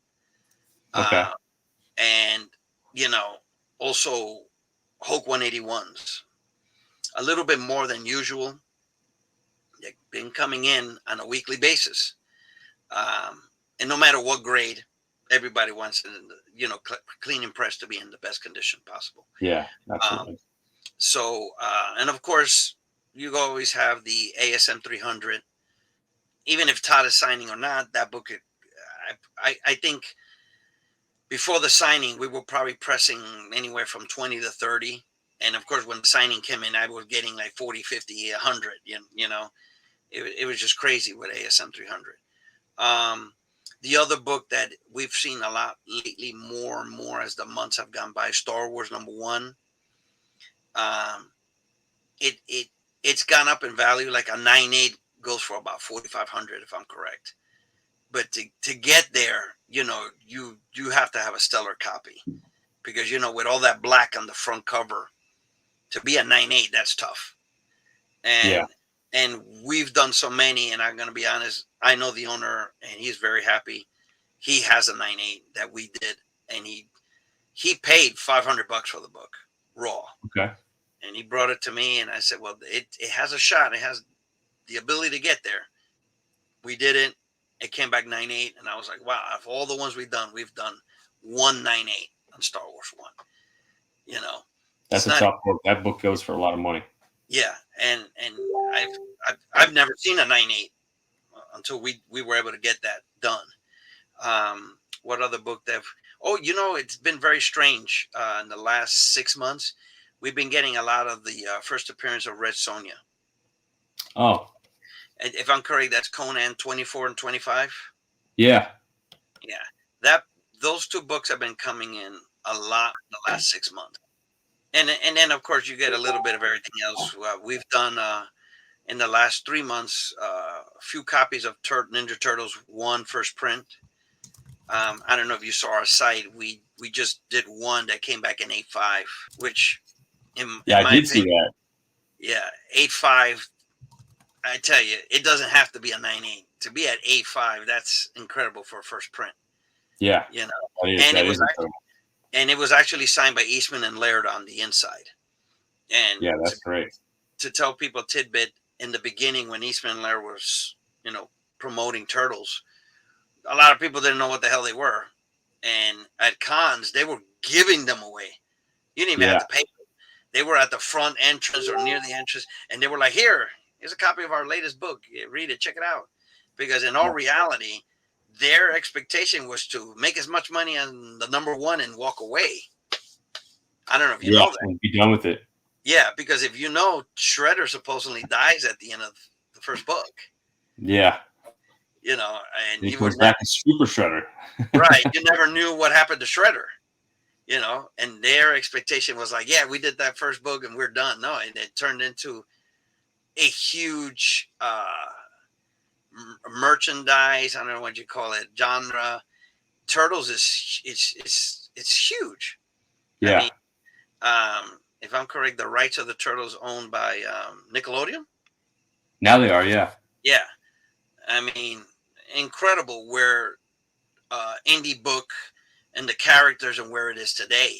Okay. and also Hulk 181s, a little bit more than usual. They've been coming in on a weekly basis, and no matter what grade, everybody wants clean and press to be in the best condition possible. Yeah, Um, absolutely. so and of course, you always have the ASM 300. Even if Todd is signing or not, that book, I think before the signing, we were probably pressing anywhere from 20 to 30. And of course, when the signing came in, I was getting like 40, 50, 100. It was just crazy with ASM 300. The other book that we've seen a lot lately, more and more as the months have gone by, Star Wars #1. Um, it's gone up in value. Like a 9.8 goes for about 4,500, if I'm correct. But to get there, you have to have a stellar copy, because with all that black on the front cover, to be a 9.8, that's tough. Yeah. And we've done so many, and I'm going to be honest, I know the owner, and he's very happy. He has a 9.8 that we did, and he paid $500 for the book raw. Okay. And he brought it to me, and I said, well, it has a shot. It has the ability to get there. We did it. It came back 9.8, and I was like, wow, of all the ones we've done 1.98 on Star Wars 1. That's a tough book. That book goes for a lot of money. Yeah, and I've never seen a 9.8 until we were able to get that done. What other book it's been very strange in the last 6 months. We've been getting a lot of the first appearance of Red Sonja. Oh. If I'm correct, that's Conan 24 and 25. Yeah. Yeah. Those two books have been coming in a lot in the last 6 months. And then, of course, you get a little bit of everything else. We've done, in the last 3 months, a few copies of Ninja Turtles 1 first print. I don't know if you saw our site. We just did one that came back in 8.5, which in I my did opinion, see that. Yeah, 8.5. I tell you, it doesn't have to be a 9.8 to be at 8.5. That's incredible for a first print. Yeah, and it was actually signed by Eastman and Laird on the inside. And yeah, that's great. To tell people a tidbit, in the beginning when Eastman and Laird was, promoting Turtles, a lot of people didn't know what the hell they were. And at cons, they were giving them away. You didn't even have to pay them. They were at the front entrance or near the entrance, and they were like, here's a copy of our latest book. Read it, check it out. Because in all reality, their expectation was to make as much money on the #1 and walk away. I don't know if you know that. And be done with it. Yeah, because if Shredder supposedly dies at the end of the first book. Yeah. And he goes back to Super Shredder. Right. You never knew what happened to Shredder. And their expectation was like, yeah, we did that first book and we're done. No, and it turned into a huge merchandise. I don't know what you call it, genre. Turtles it's huge. Yeah. I mean, if I'm correct, the rights of the Turtles owned by Nickelodeon. Now they are, yeah. Yeah. I mean, incredible where indie book and the characters and where it is today.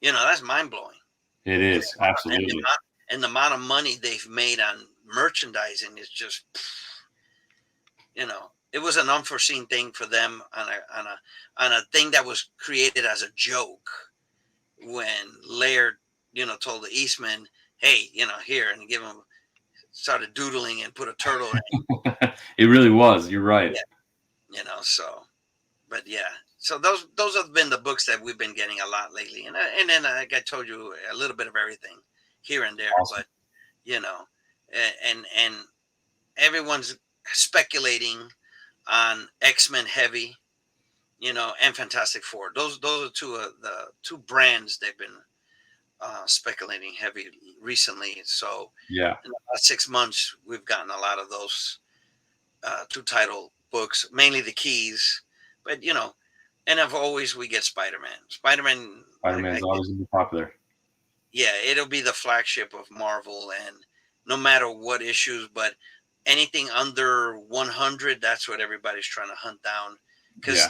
That's mind-blowing. It is, absolutely. And the amount of money they've made on merchandising is just, it was an unforeseen thing for them on a thing that was created as a joke when Laird, told the Eastman, hey, here, and give him, started doodling and put a turtle in. It really was. You're right. Yeah. So, but yeah. So those have been the books that we've been getting a lot lately, and then like I told you, a little bit of everything here and there. Awesome. But and everyone's speculating on X-Men Heavy, and Fantastic Four. Those are two of the two brands they've been speculating heavy recently. So yeah, in the last 6 months, we've gotten a lot of those two title books, mainly the keys, but and always we get Spider-Man. Spider-Man's always going to be popular. Yeah, it'll be the flagship of Marvel, and no matter what issues, but anything under 100, that's what everybody's trying to hunt down, Yeah. because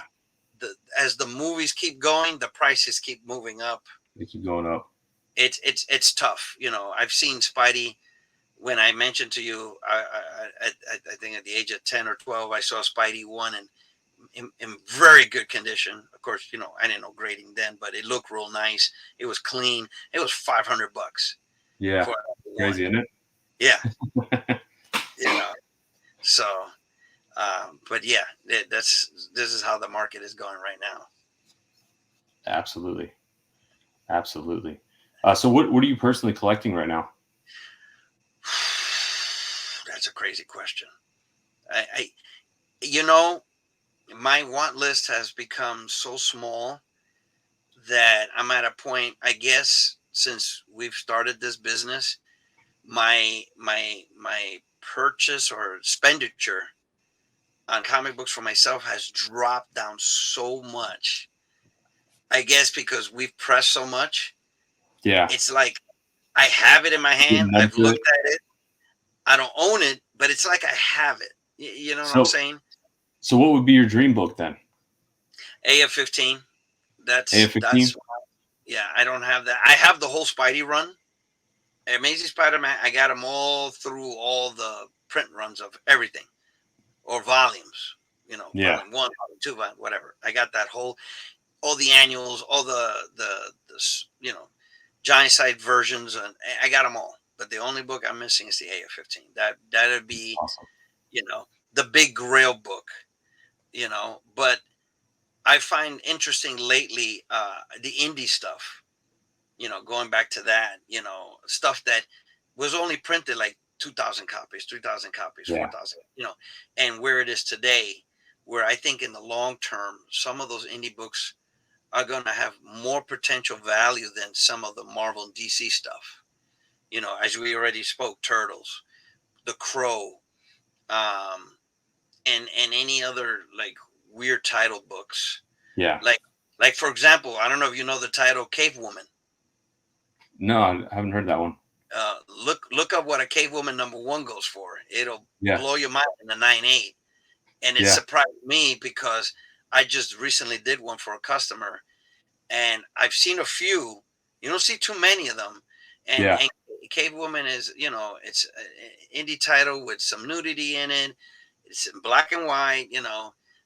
as the movies keep going, the prices keep moving up. They keep going up. It's tough. I've seen Spidey. When I mentioned to you, I think at the age of 10 or 12, I saw Spidey 1 and in very good condition. Of course, I didn't know grading then, but it looked real nice. It was clean. It was $500. Yeah. For Crazy, isn't it? Yeah. So, but yeah, this is how the market is going right now. Absolutely. Absolutely. So what are you personally collecting right now? That's a crazy question. My want list has become so small that I'm at a point, I guess, since we've started this business, my purchase or expenditure on comic books for myself has dropped down so much. I guess because we've pressed so much. Yeah. It's like I have it in my hand. I've looked at it. I don't own it, but it's like I have it. You know what I'm saying? So what would be your dream book then? AF-15. That's AF-15? Yeah, I don't have that. I have the whole Spidey run. Amazing Spider-Man, I got them all through all the print runs of everything, or volumes, Yeah. volume 1, volume 2, whatever. I got that all the annuals, all the giant side versions, and I got them all. But the only book I'm missing is the AF-15. That'd be, awesome. The big grail book, But I find interesting lately the indie stuff. Going back to that, stuff that was only printed like 2,000 copies, 3,000 copies, Yeah. 4,000, and where it is today, where I think in the long term, some of those indie books are going to have more potential value than some of the Marvel and DC stuff. As we already spoke, Turtles, The Crow, and any other like weird title books. Yeah. Like for example, I don't know if you know the title Cave Woman. No, I haven't heard that one. Look up what a Cave Woman #1 goes for. It'll Yeah. blow your mind in the 9.8. And it surprised me because I just recently did one for a customer, and I've seen a few. You don't see too many of them. And Cave Woman is, it's an indie title with some nudity in it. It's in black and white,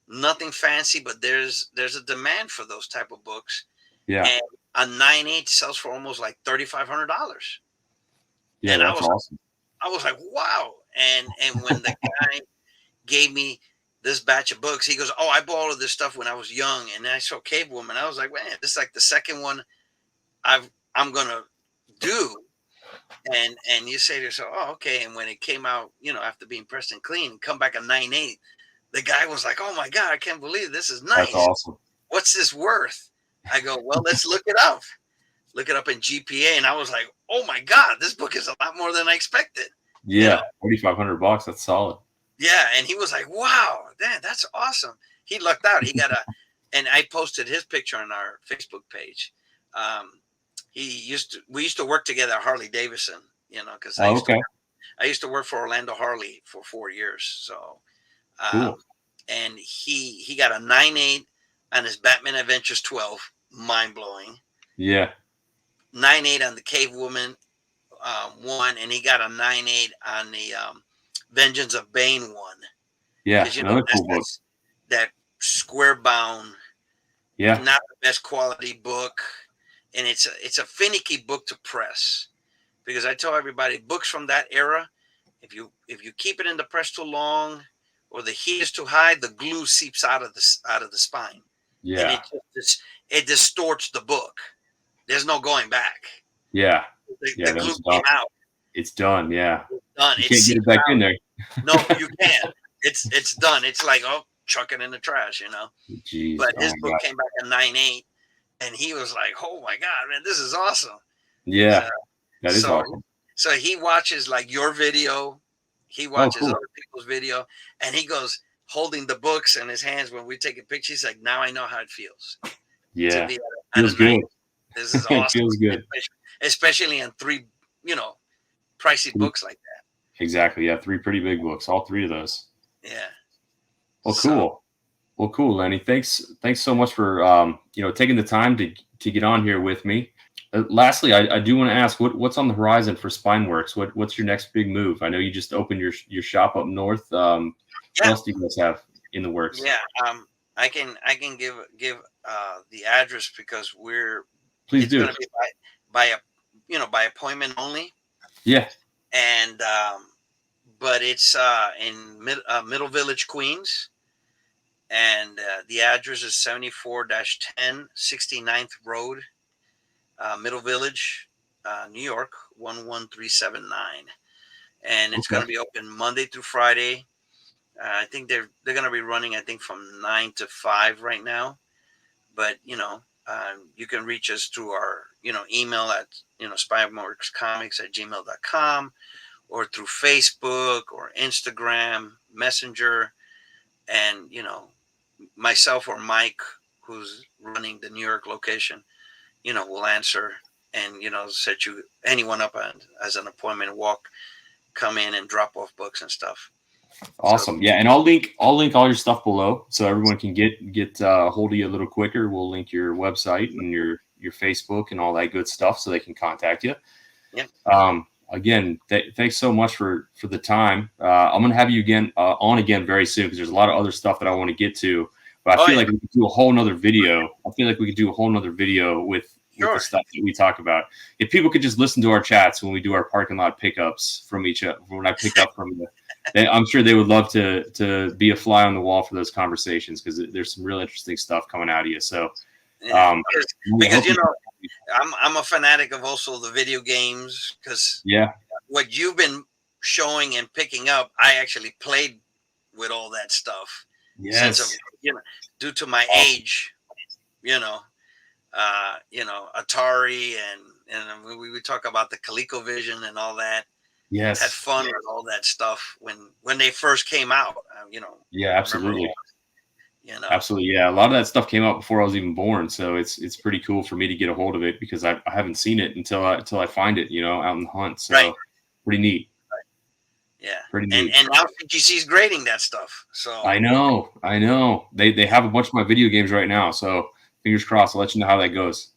nothing fancy, but there's a demand for those type of books. Yeah. And a 9.8 sells for almost like $3,500. Yeah, and that's awesome. I was like, wow. And when the guy gave me this batch of books, he goes, "Oh, I bought all of this stuff when I was young." And then I saw Cave Woman. I was like, man, this is like the second one I'm gonna do. And you say to yourself, oh, okay. And when it came out, after being pressed and clean, come back a 9.8, the guy was like, "Oh my God, I can't believe this is nice. That's awesome. What's this worth?" I go, "Well, let's look it up." Look it up in GPA, and I was like, "Oh my God, this book is a lot more than I expected." Yeah, $4,500. That's solid. Yeah, and he was like, "Wow, that's awesome." He lucked out. He got and I posted his picture on our Facebook page. We used to work together at Harley Davidson, because I used to work for Orlando Harley for 4 years. So, cool. And he got a 9.8 on his Batman Adventures 12, mind blowing. Yeah. 9.8 on the Cave Woman 1, and he got a 9.8 on the Vengeance of Bane 1. Yeah, another cool book. That square bound, not the best quality book, and it's a finicky book to press, because I tell everybody, books from that era, if you keep it in the press too long, or the heat is too high, the glue seeps out of the spine. Yeah, and it distorts the book. There's no going back. Yeah, the glue came out. It's done. Yeah, it's done. You can't get it back in there. No, you can't. It's done. It's like, oh, chuck it in the trash, Jeez, but his book came back at 9.8, and he was like, "Oh my God, man, this is awesome." Yeah, that is awesome. So he watches like your video, he watches other people's video, and he goes holding the books in his hands when we take a picture. He's like, "Now I know how it feels." Yeah, feels good. This is awesome. Feels good, especially in 3, pricey books like that. Exactly. Yeah, 3 pretty big books, all 3 of those. Yeah. Well, So cool. Well, cool, Lenny. Thanks so much for taking the time to get on here with me. Lastly, I do want to ask what's on the horizon for SpineWorks. What's your next big move? I know you just opened your shop up north. What yeah, else do you guys have in the works? yeah. I can give the address because Please it's do. gonna be by a by appointment only, Yeah. and but it's in Middle Village, Queens, and the address is 74-10 69th Road, Middle Village, New York 11379, and it's Okay. going to be open Monday through Friday. I think they're going to be running, I think, from 9 to 5 right now. But you can reach us through our email at SpineWorksComics@gmail.com, or through Facebook or Instagram Messenger, and myself or Mike, who's running the New York location, will answer and set you anyone up as an appointment walk, come in and drop off books and stuff. So Awesome. Yeah, and I'll link all your stuff below so everyone can get a hold of you a little quicker. We'll link your website and your Facebook and all that good stuff so they can contact you. yeah, Again, thanks so much for the time. I'm gonna have you on again very soon because there's a lot of other stuff that I want to get to. But I feel like we could do a whole nother video. with the sure. stuff that we talk about. If people could just listen to our chats when we do our parking lot pickups from each other, when I pick up from the, I'm sure they would love to be a fly on the wall for those conversations because there's some real interesting stuff coming out of you. So, Yeah, because I'm a fanatic of also the video games, because yeah, what you've been showing and picking up, I actually played with all that stuff. Since yes, due to my age, Atari, and we talk about the ColecoVision and all that. Had yes, fun with all that stuff when they first came out. yeah, I remember, absolutely. you know, Absolutely, yeah. A lot of that stuff came out before I was even born, so it's pretty cool for me to get a hold of it because I haven't seen it until I find it, out in the hunt. So right, pretty neat, yeah, pretty and neat. now CGC's grading that stuff. So I know. They have a bunch of my video games right now, so fingers crossed. I'll let you know how that goes.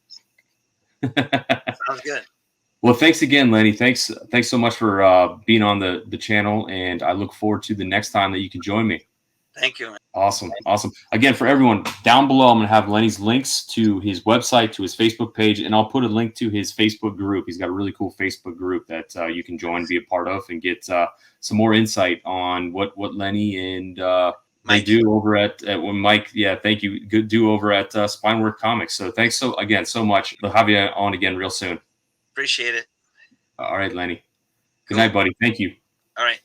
sounds good. Well, thanks again, Lenny. Thanks so much for being on the channel, and I look forward to the next time that you can join me. Thank you, man. Awesome. Again, for everyone, down below, I'm going to have Lenny's links to his website, to his Facebook page, and I'll put a link to his Facebook group. He's got a really cool Facebook group that you can join, be a part of, and get some more insight on what Lenny and they do over at Mike. Yeah, thank you. Do over at SpineWork Comics. So thanks so much. We'll have you on again real soon. Appreciate it. All right, Lenny. Good Cool. night, buddy. Thank you. All right.